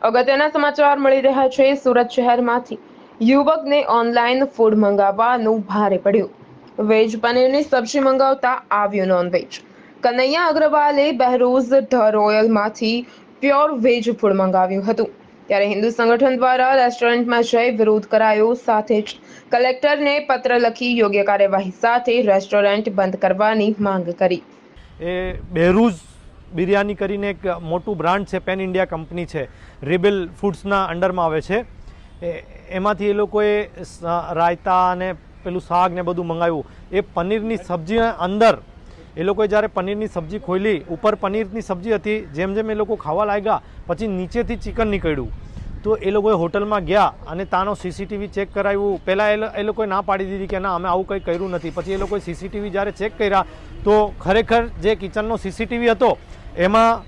અગત્યના સમાચાર મળી રહ્યા છે। સુરત શહેરમાંથી યુવકને ઓનલાઈન ફૂડ મંગાવવાનું ભારે પડ્યું। વેજ પનીરની સબ્જી મંગાવતા આવ્યું નોનવેજ। કનૈયા અગ્રવાલે બહેરોઝ ધ રોયલમાંથી પ્યોર વેજ ફૂડ મંગાવ્યું હતું, ત્યારે હિન્દુ સંગઠન દ્વારા રેસ્ટોરન્ટમાં જઈ વિરોધ કરાયો। સાથે જ કલેક્ટરને પત્ર લખી યોગ્ય કાર્યવાહી સાથે રેસ્ટોરન્ટ બંધ કરવાની માંગ કરી। બહેરોઝ બિરયાની કરીને એક મોટું બ્રાન્ડ છે, પેન ઇન્ડિયા કંપની છે, રેબેલ ફૂડ્સના અંડરમાં આવે છે। એમાંથી એ લોકોએ રાયતા અને પેલું શાક ને બધું મંગાવ્યું। એ પનીરની સબ્જી અંદર એ લોકોએ જ્યારે પનીરની સબ્જી ખોલી, ઉપર પનીરની સબ્જી હતી, જેમ જેમ એ લોકો ખાવા લાગ્યા પછી નીચેથી ચિકન નીકળ્યું। તો એ લોકોએ હોટલમાં ગયા અને તાનો સીસીટીવી ચેક કરાવ્યું। પહેલાં એ લોકોએ ના પાડી દીધી કે ના, અમે આવું કંઈ કર્યું નથી। પછી એ લોકોએ સીસીટીવી જ્યારે ચેક કર્યા તો ખરેખર જે કિચનનો સીસીટીવી હતો એમાં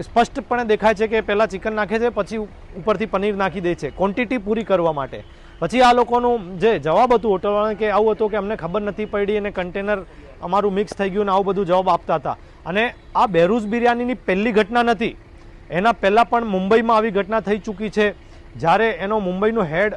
સ્પષ્ટપણે દેખાય છે કે પહેલાં ચિકન નાખે છે, પછી ઉપરથી પનીર નાખી દે છે ક્વોન્ટિટી પૂરી કરવા માટે। પછી આ લોકોનું જે જવાબ હતું હોટલવાળાને કે આવું હતું કે અમને ખબર નથી પડી અને કન્ટેનર અમારું મિક્સ થઈ ગયું ને આવું બધું જવાબ આપતા હતા। અને આ બહેરોઝ બિરયાનીની પહેલી ઘટના નથી, એના પહેલાં પણ મુંબઈમાં આવી ઘટના થઈ ચૂકી છે। જ્યારે એનો મુંબઈનો હેડ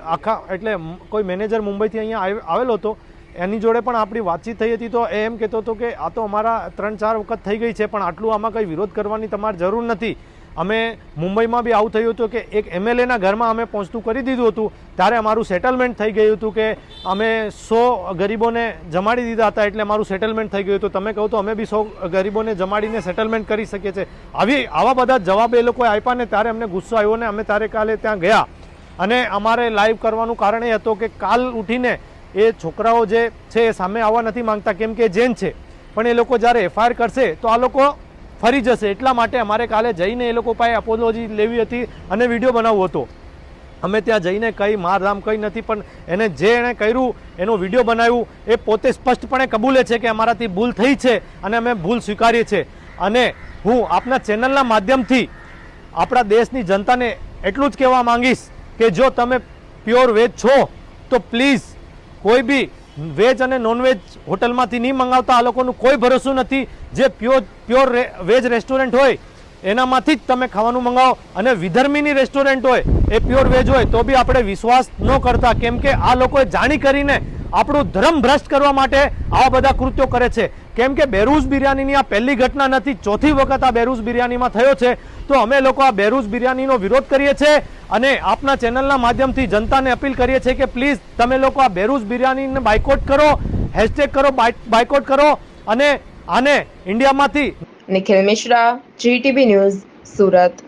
એટલે કોઈ મેનેજર મુંબઈથી અહીંયા આવેલો હતો, એની જોડે પણ આપણી વાતચીત થઈ હતી। તો એ એમ કહેતો હતો કે આ તો અમારા 3-4 વખત થઈ ગઈ છે, પણ આટલું આમાં કંઈ વિરોધ કરવાની તમારે જરૂર નથી। અમે મુંબઈમાં બી આવું થયું હતું કે એક એમએલએના ઘરમાં અમે પહોંચતું કરી દીધું હતું, ત્યારે અમારું સેટલમેન્ટ થઈ ગયું હતું કે અમે 100 ગરીબોને જમાડી દીધા હતા, એટલે અમારું સેટલમેન્ટ થઈ ગયું હતું। તમે કહો તો અમે બી 100 ગરીબોને જમાડીને સેટલમેન્ટ કરી શકીએ છીએ। આવા બધા જવાબ એ લોકોએ આપ્યા ને ત્યારે અમને ગુસ્સો આવ્યો ને અમે ત્યારે કાલે ત્યાં ગયા। અને અમારે લાઈવ કરવાનું કારણ એ હતું કે કાલ ઉઠીને એ છોકરાઓ જે છે એ સામે આવવા નથી માંગતા, કેમ કે જૈન છે, પણ એ લોકો જ્યારે એફઆઈઆર કરશે તો આ લોકો ફરી જશે। એટલા માટે અમારે કાલે જઈને એ લોકો પાસે એપોલોજી લેવી હતી અને વિડીયો બનાવવો હતો। અમે ત્યાં જઈને કંઈ મારધામ કંઈ નથી, પણ એણે કર્યું એનો વિડીયો બનાવ્યું, એ પોતે સ્પષ્ટપણે કબૂલે છે કે અમારાથી ભૂલ થઈ છે અને અમે ભૂલ સ્વીકારીએ છીએ। અને હું આપના ચેનલના માધ્યમથી આપણા દેશની જનતાને એટલું જ કહેવા માંગીશ કે જો તમે પ્યોર વેજ છો તો પ્લીઝ કોઈ બી વેજ અને નોનવેજ હોટલમાંથી નહીં મંગાવતા। આ લોકોનું કોઈ ભરોસું નથી। જે પ્યોર વેજ રેસ્ટોરન્ટ હોય એનામાંથી જ તમે ખાવાનું મંગાવો, અને વિધર્મીની રેસ્ટોરન્ટ હોય એ પ્યોર વેજ હોય તો બી આપણે વિશ્વાસ ન કરતા, કેમ કે આ લોકોએ જાણી કરીને આપણું ધર્મ ભ્રષ્ટ કરવા માટે આવા બધા કૃત્યો કરે છે। કેમ કે બહેરોઝ બિરયાનીની આ પહેલી ઘટના નથી, ચોથી વખત આ બહેરોઝ બિરયાનીમાં થયો છે। તો અમે લોકો આ બહેરોઝ બિરયાનીનો વિરોધ કરીએ છીએ અને આપના ચેનલના માધ્યમથી જનતાને અપીલ કરીએ છીએ કે પ્લીઝ તમે લોકો આ બહેરોઝ બિરયાનીને બાયકોટ કરો, હેશટેગ કરો, બાયકોટ કરો અને આને ઇન્ડિયામાંથી। Nikhil Mishra, GTB news, Surat.